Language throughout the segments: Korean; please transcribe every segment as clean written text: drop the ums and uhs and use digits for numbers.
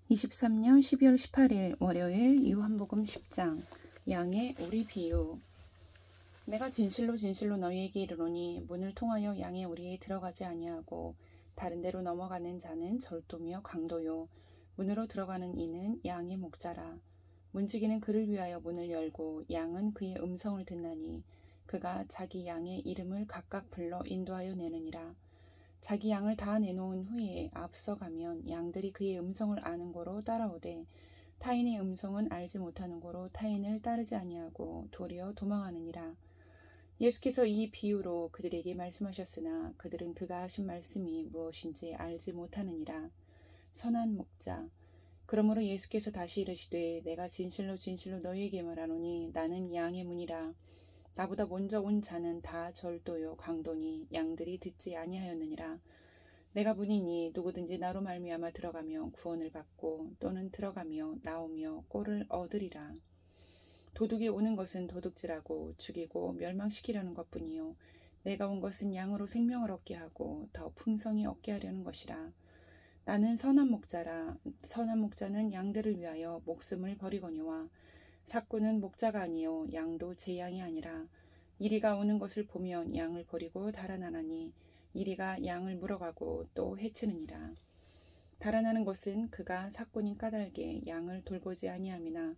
23년 12월 18일 월요일 요한복음 10장 양의 오리 비유. 내가 진실로 진실로 너희에게 이르노니 문을 통하여 양의 오리에 들어가지 아니하고 다른 데로 넘어가는 자는 절도며 강도요 문으로 들어가는 이는 양의 목자라. 문지기는 그를 위하여 문을 열고 양은 그의 음성을 듣나니 그가 자기 양의 이름을 각각 불러 인도하여 내느니라. 자기 양을 다 내놓은 후에 앞서가면 양들이 그의 음성을 아는 고로 따라오되 타인의 음성은 알지 못하는 고로 타인을 따르지 아니하고 도리어 도망하느니라. 예수께서 이 비유로 그들에게 말씀하셨으나 그들은 그가 하신 말씀이 무엇인지 알지 못하느니라. 선한 목자. 그러므로 예수께서 다시 이르시되 내가 진실로 진실로 너희에게 말하노니 나는 양의 문이라. 나보다 먼저 온 자는 다 절도요 강도니 양들이 듣지 아니하였느니라. 내가 문이니 누구든지 나로 말미암아 들어가며 구원을 받고 또는 들어가며 나오며 꼴을 얻으리라. 도둑이 오는 것은 도둑질하고 죽이고 멸망시키려는 것뿐이요 내가 온 것은 양으로 생명을 얻게 하고 더 풍성히 얻게 하려는 것이라. 나는 선한 목자라. 선한 목자는 양들을 위하여 목숨을 버리거니와 삭구는 목자가 아니요 양도 제 양이 아니라. 이리가 오는 것을 보면 양을 버리고 달아나나니 이리가 양을 물어가고 또 해치느니라. 달아나는 것은 그가 삭구니 까닭에 양을 돌보지 아니함이나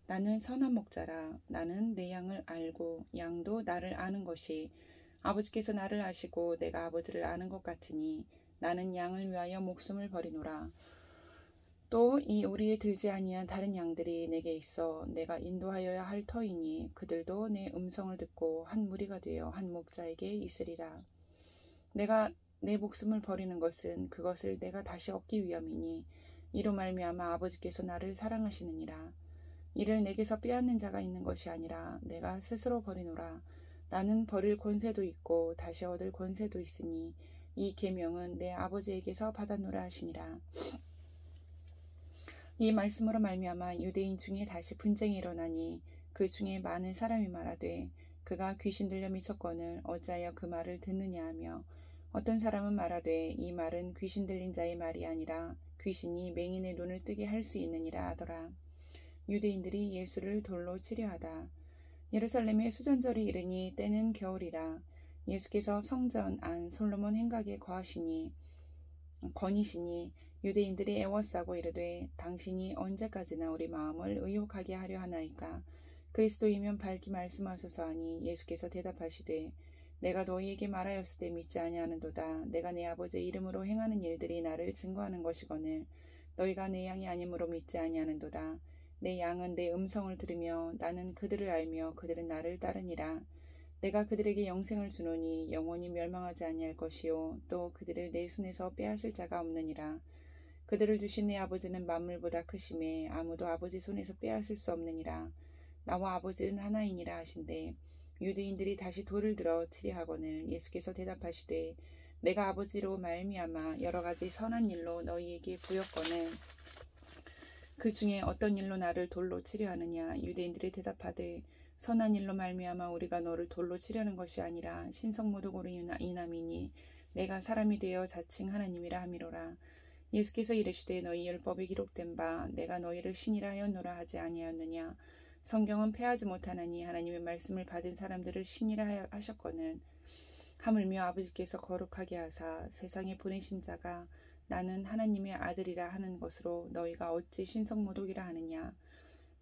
나는 선한 목자라. 나는 내 양을 알고 양도 나를 아는 것이 아버지께서 나를 아시고 내가 아버지를 아는 것 같으니 나는 양을 위하여 목숨을 버리노라. 또 이 오리에 들지 아니한 다른 양들이 내게 있어 내가 인도하여야 할 터이니 그들도 내 음성을 듣고 한 무리가 되어 한 목자에게 있으리라. 내가 내 목숨을 버리는 것은 그것을 내가 다시 얻기 위함이니 이로 말미암아 아버지께서 나를 사랑하시느니라. 이를 내게서 빼앗는 자가 있는 것이 아니라 내가 스스로 버리노라. 나는 버릴 권세도 있고 다시 얻을 권세도 있으니 이 계명은 내 아버지에게서 받았노라 하시니라. 이 말씀으로 말미암아 유대인 중에 다시 분쟁이 일어나니 그 중에 많은 사람이 말하되 그가 귀신 들려 미쳤거늘 어찌하여 그 말을 듣느냐 하며 어떤 사람은 말하되 이 말은 귀신 들린 자의 말이 아니라 귀신이 맹인의 눈을 뜨게 할 수 있느니라 하더라. 유대인들이 예수를 돌로 치려하다. 예루살렘에 수전절이 이르니 때는 겨울이라. 예수께서 성전 안 솔로몬 행각에 거니시니 유대인들이 애워싸고 이르되 당신이 언제까지나 우리 마음을 의혹하게 하려 하나이까. 그리스도이면 밝히 말씀하소서 하니 예수께서 대답하시되 내가 너희에게 말하였으되 믿지 아니하는도다. 내가 내 아버지의 이름으로 행하는 일들이 나를 증거하는 것이거늘 너희가 내 양이 아니므로 믿지 아니하는도다. 내 양은 내 음성을 들으며 나는 그들을 알며 그들은 나를 따르니라. 내가 그들에게 영생을 주노니 영원히 멸망하지 아니할 것이요 또 그들을 내 손에서 빼앗을 자가 없느니라. 그들을 주신 내 아버지는 만물보다 크심에 아무도 아버지 손에서 빼앗을 수 없느니라. 나와 아버지는 하나이니라 하신대 유대인들이 다시 돌을 들어 치려 하거늘 예수께서 대답하시되 내가 아버지로 말미암아 여러 가지 선한 일로 너희에게 부였거늘 그 중에 어떤 일로 나를 돌로 치려 하느냐. 유대인들이 대답하되 선한 일로 말미암아 우리가 너를 돌로 치려는 것이 아니라 신성모독으로 인함이니 내가 사람이 되어 자칭 하나님이라 함이로라. 예수께서 이르시되 너희 율법에 기록된 바 내가 너희를 신이라 하였노라 하지 아니하였느냐. 성경은 패하지 못하나니 하나님의 말씀을 받은 사람들을 신이라 하셨거늘 하물며 아버지께서 거룩하게 하사 세상에 보내신 자가 나는 하나님의 아들이라 하는 것으로 너희가 어찌 신성모독이라 하느냐.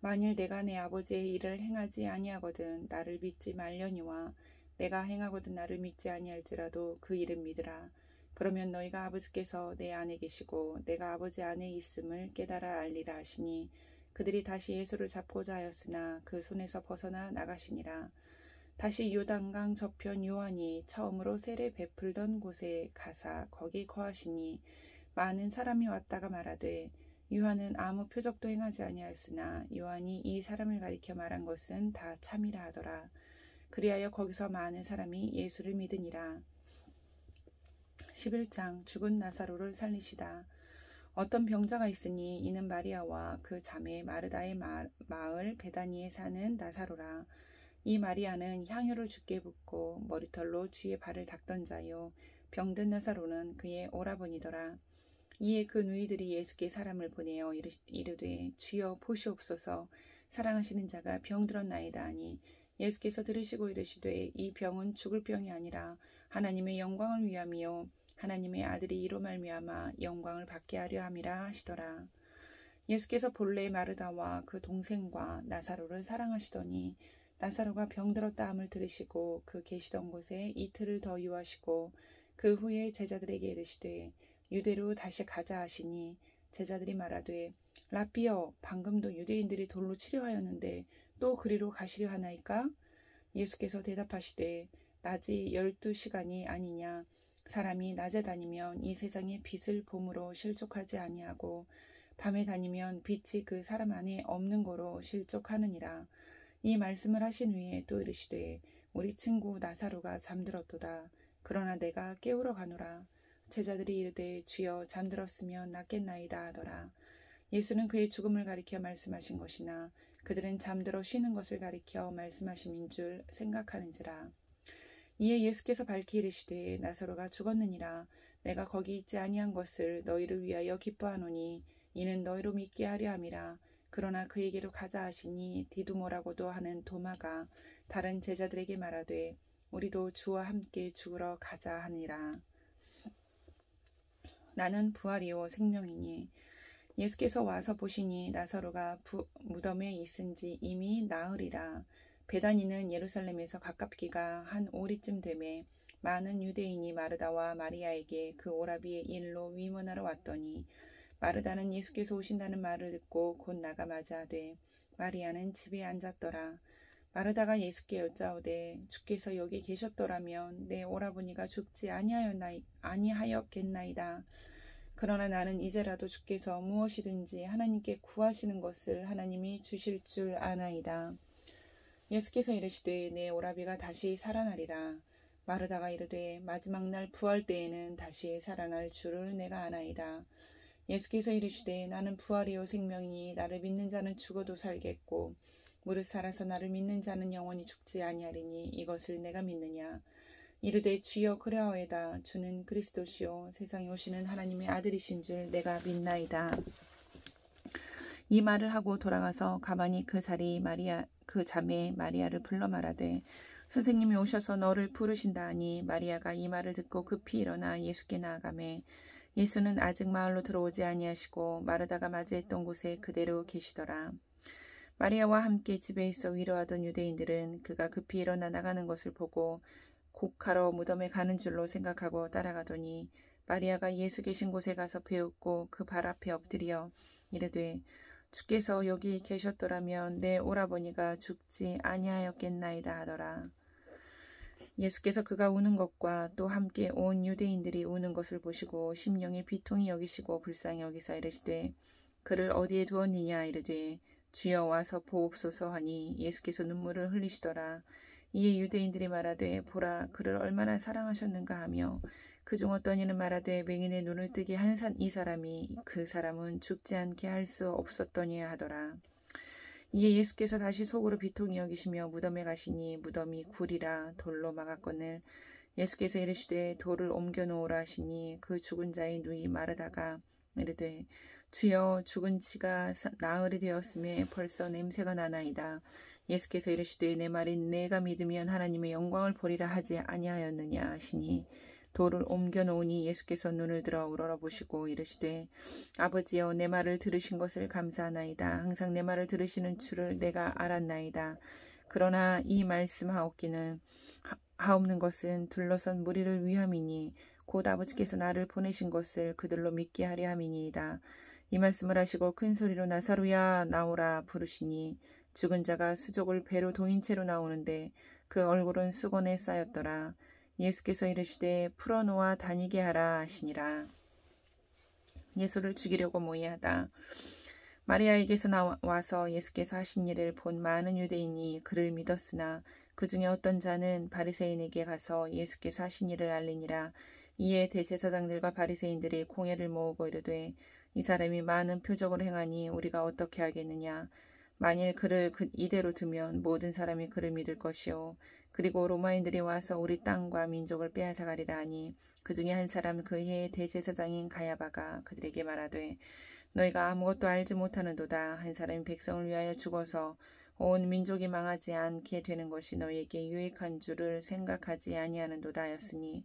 만일 내가 내 아버지의 일을 행하지 아니하거든 나를 믿지 말려니와 내가 행하거든 나를 믿지 아니할지라도 그 일은 믿으라. 그러면 너희가 아버지께서 내 안에 계시고 내가 아버지 안에 있음을 깨달아 알리라 하시니 그들이 다시 예수를 잡고자 하였으나 그 손에서 벗어나 나가시니라. 다시 요단강 저편 요한이 처음으로 세례 베풀던 곳에 가사 거기 거하시니 많은 사람이 왔다가 말하되 요한은 아무 표적도 행하지 아니하였으나 요한이 이 사람을 가리켜 말한 것은 다 참이라 하더라. 그리하여 거기서 많은 사람이 예수를 믿으니라. 11장 죽은 나사로를 살리시다. 어떤 병자가 있으니 이는 마리아와 그 자매 마르다의 마을 베다니에 사는 나사로라. 이 마리아는 향유를 주께 붓고 머리털로 주의 발을 닦던 자요 병든 나사로는 그의 오라버니더라. 이에 그 누이들이 예수께 사람을 보내어 이르되 주여 보시옵소서 사랑하시는 자가 병들었나이다 하니 예수께서 들으시고 이르시되 이 병은 죽을 병이 아니라 하나님의 영광을 위함이요 하나님의 아들이 이로 말미암아 영광을 받게 하려 함이라 하시더라. 예수께서 본래 마르다와 그 동생과 나사로를 사랑하시더니 나사로가 병들었다 함을 들으시고 그 계시던 곳에 이틀을 더 유하시고 그 후에 제자들에게 이르시되 유대로 다시 가자 하시니 제자들이 말하되 라삐여 방금도 유대인들이 돌로 치려 하였는데 또 그리로 가시려 하나이까? 예수께서 대답하시되 낮이 12시간이 아니냐 사람이 낮에 다니면 이 세상의 빛을 봄으로 실족하지 아니하고 밤에 다니면 빛이 그 사람 안에 없는 거로 실족하느니라. 이 말씀을 하신 후에 또 이르시되 우리 친구 나사로가 잠들었도다. 그러나 내가 깨우러 가노라. 제자들이 이르되 주여 잠들었으면 낫겠나이다 하더라. 예수는 그의 죽음을 가리켜 말씀하신 것이나 그들은 잠들어 쉬는 것을 가리켜 말씀하심인 줄 생각하는지라. 이에 예수께서 밝히 이르시되 나사로가 죽었느니라. 내가 거기 있지 아니한 것을 너희를 위하여 기뻐하노니 이는 너희로 믿게 하려 함이라. 그러나 그에게로 가자 하시니 디두모라고도 하는 도마가 다른 제자들에게 말하되 우리도 주와 함께 죽으러 가자 하니라. 나는 부활이요 생명이니 예수께서 와서 보시니 나사로가 무덤에 있은지 이미 나으리라. 베다니는 예루살렘에서 가깝기가 한 오리쯤 되매 많은 유대인이 마르다와 마리아에게 그 오라비의 일로 위문하러 왔더니 마르다는 예수께서 오신다는 말을 듣고 곧 나가 맞이하되 마리아는 집에 앉았더라. 마르다가 예수께 여짜오되 주께서 여기 계셨더라면 내 오라버니가 죽지 아니하였겠나이다. 그러나 나는 이제라도 주께서 무엇이든지 하나님께 구하시는 것을 하나님이 주실 줄 아나이다. 예수께서 이르시되 내 오라비가 다시 살아나리라. 마르다가 이르되 마지막 날 부활 때에는 다시 살아날 줄을 내가 아나이다. 예수께서 이르시되 나는 부활이요 생명이니 나를 믿는 자는 죽어도 살겠고 무릇 살아서 나를 믿는 자는 영원히 죽지 아니하리니 이것을 내가 믿느냐. 이르되 주여 그러하오이다. 주는 그리스도시요 세상에 오시는 하나님의 아들이신 줄 내가 믿나이다. 이 말을 하고 돌아가서 가만히 그 자매 마리아를 불러 말하되 선생님이 오셔서 너를 부르신다 하니 마리아가 이 말을 듣고 급히 일어나 예수께 나아가매 예수는 아직 마을로 들어오지 아니하시고 마르다가 맞이했던 곳에 그대로 계시더라. 마리아와 함께 집에 있어 위로하던 유대인들은 그가 급히 일어나 나가는 것을 보고 곡하러 무덤에 가는 줄로 생각하고 따라가더니 마리아가 예수 계신 곳에 가서 배웁고 그 발 앞에 엎드려 이르되 주께서 여기 계셨더라면 내 오라버니가 죽지 아니하였겠나이다 하더라. 예수께서 그가 우는 것과 또 함께 온 유대인들이 우는 것을 보시고 심령에 비통히 여기시고 불쌍히 여기사 이르시되 그를 어디에 두었느냐 이르되 주여 와서 보옵소서 하니 예수께서 눈물을 흘리시더라. 이에 유대인들이 말하되 보라 그를 얼마나 사랑하셨는가 하며 그중 어떤 이는 말하되 맹인의 눈을 뜨게 한 이 사람이 그 사람은 죽지 않게 할 수 없었더니 하더라. 이에 예수께서 다시 속으로 비통히 여기시며 무덤에 가시니 무덤이 굴이라 돌로 막았거늘 예수께서 이르시되 돌을 옮겨 놓으라 하시니 그 죽은 자의 누이 마르다가 이르되 주여 죽은 지가 나흘이 되었음에 벌써 냄새가 나나이다. 예수께서 이르시되 내 말이 내가 믿으면 하나님의 영광을 보리라 하지 아니하였느냐 하시니 돌을 옮겨 놓으니 예수께서 눈을 들어 우러러보시고 이르시되 아버지여 내 말을 들으신 것을 감사하나이다. 항상 내 말을 들으시는 줄을 내가 알았나이다. 그러나 이 말씀하옵기는 하옵는 것은 둘러선 무리를 위함이니 곧 아버지께서 나를 보내신 것을 그들로 믿게 하려 함이니이다. 이 말씀을 하시고 큰 소리로 나사로야 나오라 부르시니 죽은 자가 수족을 배로 동인 채로 나오는데 그 얼굴은 수건에 쌓였더라. 예수께서 이르시되 풀어놓아 다니게 하라 하시니라. 예수를 죽이려고 모의하다. 마리아에게서 나와서 예수께서 하신 일을 본 많은 유대인이 그를 믿었으나 그 중에 어떤 자는 바리새인에게 가서 예수께서 하신 일을 알리니라. 이에 대제사장들과 바리새인들이 공회를 모으고 이르되 이 사람이 많은 표적을 행하니 우리가 어떻게 하겠느냐. 만일 그를 이대로 두면 모든 사람이 그를 믿을 것이요 그리고 로마인들이 와서 우리 땅과 민족을 빼앗아가리라 하니 그 중에 한 사람 그 해의 대제사장인 가야바가 그들에게 말하되 너희가 아무것도 알지 못하는도다. 한 사람이 백성을 위하여 죽어서 온 민족이 망하지 않게 되는 것이 너희에게 유익한 줄을 생각하지 아니하는도다 하였으니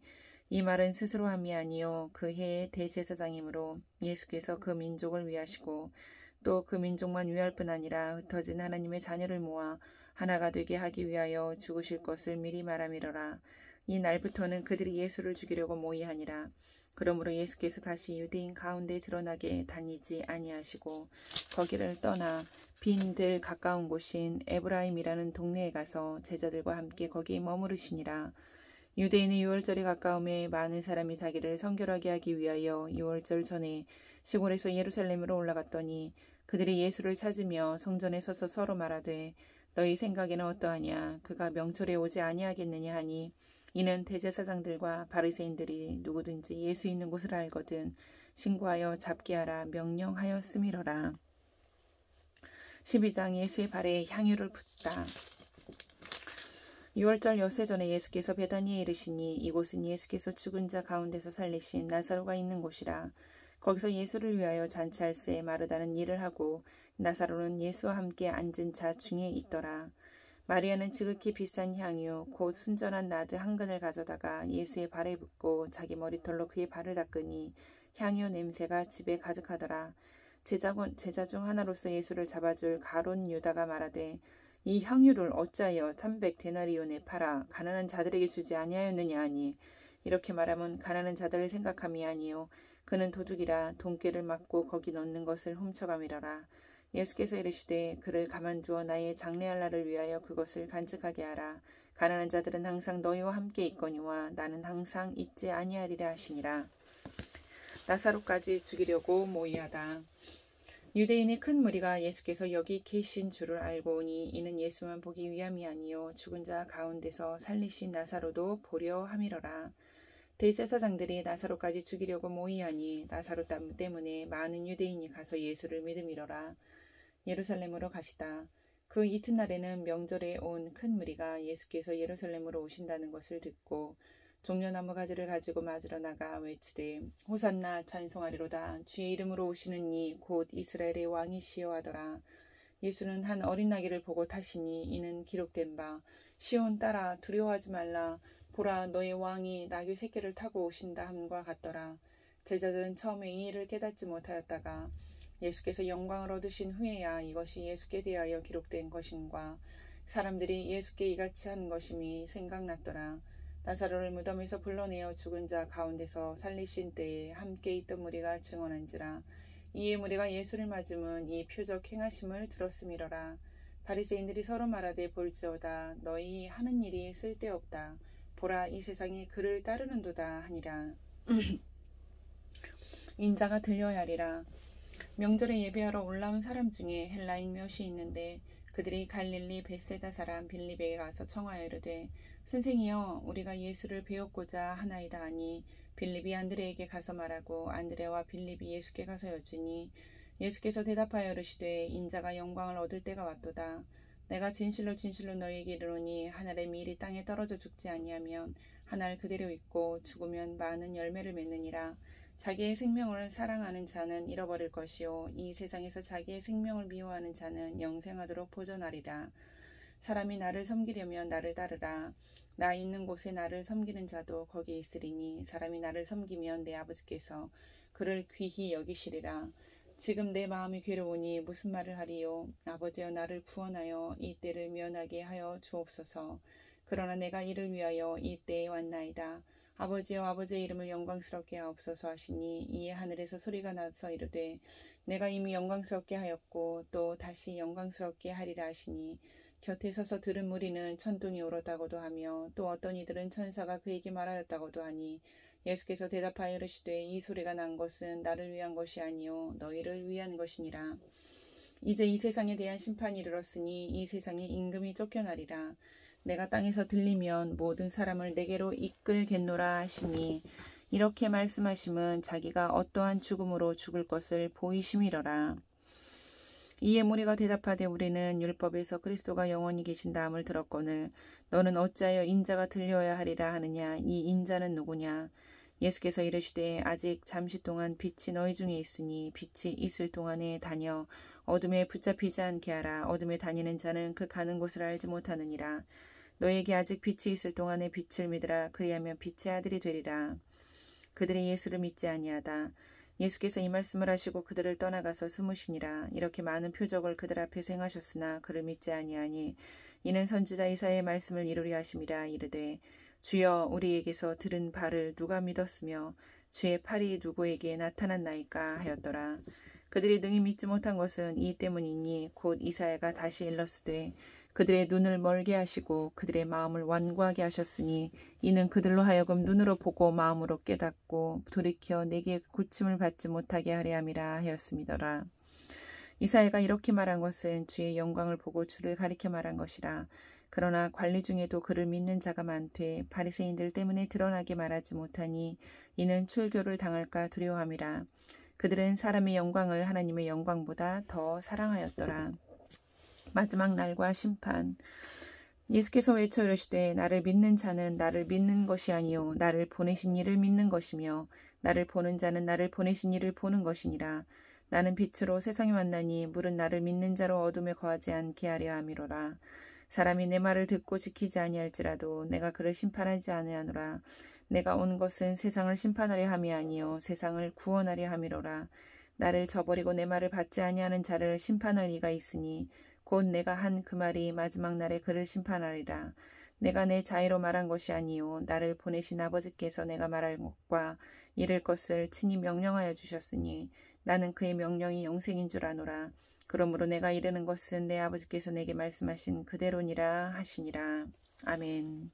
이 말은 스스로 함이 아니요 그 해의 대제사장이므로 예수께서 그 민족을 위하시고 또 그 민족만 위할 뿐 아니라 흩어진 하나님의 자녀를 모아 하나가 되게 하기 위하여 죽으실 것을 미리 말함이러라. 이 날부터는 그들이 예수를 죽이려고 모의하니라. 그러므로 예수께서 다시 유대인 가운데 드러나게 다니지 아니하시고 거기를 떠나 빈들 가까운 곳인 에브라임이라는 동네에 가서 제자들과 함께 거기 머무르시니라. 유대인의 유월절이 가까움에 많은 사람이 자기를 성결하게 하기 위하여 유월절 전에 시골에서 예루살렘으로 올라갔더니 그들이 예수를 찾으며 성전에 서서 서로 말하되 너희 생각에는 어떠하냐 그가 명철에 오지 아니하겠느냐 하니 이는 대제사장들과 바리새인들이 누구든지 예수 있는 곳을 알거든 신고하여 잡게 하라 명령하였음이러라. 12장 예수의 발에 향유를 붓다. 유월절 엿새 전에 예수께서 베다니에 이르시니 이곳은 예수께서 죽은 자 가운데서 살리신 나사로가 있는 곳이라. 거기서 예수를 위하여 잔치할새 마르다는 일을 하고 나사로는 예수와 함께 앉은 자 중에 있더라. 마리아는 지극히 비싼 향유 곧 순전한 나드 한 근을 가져다가 예수의 발에 붓고 자기 머리털로 그의 발을 닦으니 향유 냄새가 집에 가득하더라. 제자 중 하나로서 예수를 잡아줄 가론 유다가 말하되 이 향유를 어찌하여 300데나리온에 팔아 가난한 자들에게 주지 아니하였느냐 하니 이렇게 말하면 가난한 자들을 생각함이 아니요 그는 도둑이라 돈꾀를 맞고 거기 넣는 것을 훔쳐감이라라. 예수께서 이르시되 그를 가만두어 나의 장래할 날을 위하여 그것을 간직하게 하라. 가난한 자들은 항상 너희와 함께 있거니와 나는 항상 있지 아니하리라 하시니라. 나사로까지 죽이려고 모의하다. 유대인의 큰 무리가 예수께서 여기 계신 줄을 알고 오니 이는 예수만 보기 위함이 아니요 죽은 자 가운데서 살리신 나사로도 보려 함이러라. 대제사장들이 나사로까지 죽이려고 모의하니 나사로 때문에 많은 유대인이 가서 예수를 믿음이러라. 예루살렘으로 가시다. 그 이튿날에는 명절에 온 큰 무리가 예수께서 예루살렘으로 오신다는 것을 듣고 종려나무 가지를 가지고 맞으러 나가 외치되 호산나 찬송하리로다. 주의 이름으로 오시는 이 곧 이스라엘의 왕이시여 하더라. 예수는 한 어린 나귀를 보고 타시니 이는 기록된 바 시온 딸아 두려워하지 말라. 보라 너의 왕이 나귀 새끼를 타고 오신다 함과 같더라. 제자들은 처음에 이 일을 깨닫지 못하였다가 예수께서 영광을 얻으신 후에야 이것이 예수께 대하여 기록된 것인과 사람들이 예수께 이같이 한 것임이 생각났더라. 나사로를 무덤에서 불러내어 죽은 자 가운데서 살리신 때에 함께 있던 무리가 증언한지라. 이에 무리가 예수를 맞음은 이 표적 행하심을 들었음이러라. 바리새인들이 서로 말하되 볼지어다 너희 하는 일이 쓸데없다. 보라 이 세상에 그를 따르는도다 하니라. 인자가 들려야 하리라. 명절에 예배하러 올라온 사람 중에 헬라인 몇이 있는데 그들이 갈릴리 벳세다 사람 빌립에게 가서 청하여 이르되 선생이여 우리가 예수를 배웠고자 하나이다 하니 빌립이 안드레에게 가서 말하고 안드레와 빌립이 예수께 가서 여쭈니 예수께서 대답하여 이르시되 인자가 영광을 얻을 때가 왔도다. 내가 진실로 진실로 너희에게 이르노니 한 알의 밀이 땅에 떨어져 죽지 아니하면 한 알 그대로 있고 죽으면 많은 열매를 맺느니라. 자기의 생명을 사랑하는 자는 잃어버릴 것이요 이 세상에서 자기의 생명을 미워하는 자는 영생하도록 보존하리라. 사람이 나를 섬기려면 나를 따르라. 나 있는 곳에 나를 섬기는 자도 거기 있으리니 사람이 나를 섬기면 내 아버지께서 그를 귀히 여기시리라. 지금 내 마음이 괴로우니 무슨 말을 하리요. 아버지여 나를 구원하여 이 때를 면하게 하여 주옵소서. 그러나 내가 이를 위하여 이 때에 왔나이다. 아버지여 아버지의 이름을 영광스럽게 하옵소서 하시니 이에 하늘에서 소리가 나서 이르되 내가 이미 영광스럽게 하였고 또 다시 영광스럽게 하리라 하시니 곁에 서서 들은 무리는 천둥이 울었다고도 하며 또 어떤 이들은 천사가 그에게 말하였다고도 하니 예수께서 대답하여 이르시되 이 소리가 난 것은 나를 위한 것이 아니요 너희를 위한 것이니라. 이제 이 세상에 대한 심판이 이르렀으니 이 세상에 임금이 쫓겨나리라. 내가 땅에서 들리면 모든 사람을 내게로 이끌겠노라 하시니 이렇게 말씀하심은 자기가 어떠한 죽음으로 죽을 것을 보이심이러라. 이에 무리가 대답하되 우리는 율법에서 그리스도가 영원히 계신다함을 들었거늘 너는 어찌하여 인자가 들려야 하리라 하느냐. 이 인자는 누구냐. 예수께서 이르시되 아직 잠시 동안 빛이 너희 중에 있으니 빛이 있을 동안에 다녀 어둠에 붙잡히지 않게 하라. 어둠에 다니는 자는 그 가는 곳을 알지 못하느니라. 너에게 아직 빛이 있을 동안에 빛을 믿으라. 그리하면 빛의 아들이 되리라. 그들이 예수를 믿지 아니하다. 예수께서 이 말씀을 하시고 그들을 떠나가서 숨으시니라. 이렇게 많은 표적을 그들 앞에서 행하셨으나 그를 믿지 아니하니 이는 선지자 이사야의 말씀을 이루려 하심이라. 이르되 주여 우리에게서 들은 바를 누가 믿었으며 주의 팔이 누구에게 나타났나이까 하였더라. 그들이 능히 믿지 못한 것은 이 때문이니 곧 이사야가 다시 일렀으되 그들의 눈을 멀게 하시고 그들의 마음을 완고하게 하셨으니 이는 그들로 하여금 눈으로 보고 마음으로 깨닫고 돌이켜 내게 고침을 받지 못하게 하려 함이라 하였음이더라. 이사야가 이렇게 말한 것은 주의 영광을 보고 주를 가리켜 말한 것이라. 그러나 관리 중에도 그를 믿는 자가 많되 바리새인들 때문에 드러나게 말하지 못하니 이는 출교를 당할까 두려워함이라. 그들은 사람의 영광을 하나님의 영광보다 더 사랑하였더라. 마지막 날과 심판. 예수께서 외쳐 이르시되 나를 믿는 자는 나를 믿는 것이 아니요 나를 보내신 이를 믿는 것이며 나를 보는 자는 나를 보내신 이를 보는 것이니라. 나는 빛으로 세상에 왔나니 물은 나를 믿는 자로 어둠에 거하지 않게 하려 함이로라. 사람이 내 말을 듣고 지키지 아니할지라도 내가 그를 심판하지 아니하노라. 내가 온 것은 세상을 심판하려 함이 아니요 세상을 구원하려 함이로라. 나를 저버리고 내 말을 받지 아니하는 자를 심판할 이가 있으니 곧 내가 한 그 말이 마지막 날에 그를 심판하리라. 내가 내 자의로 말한 것이 아니요 나를 보내신 아버지께서 내가 말할 것과 이를 것을 친히 명령하여 주셨으니 나는 그의 명령이 영생인 줄 아노라. 그러므로 내가 이르는 것은 내 아버지께서 내게 말씀하신 그대로니라 하시니라. 아멘.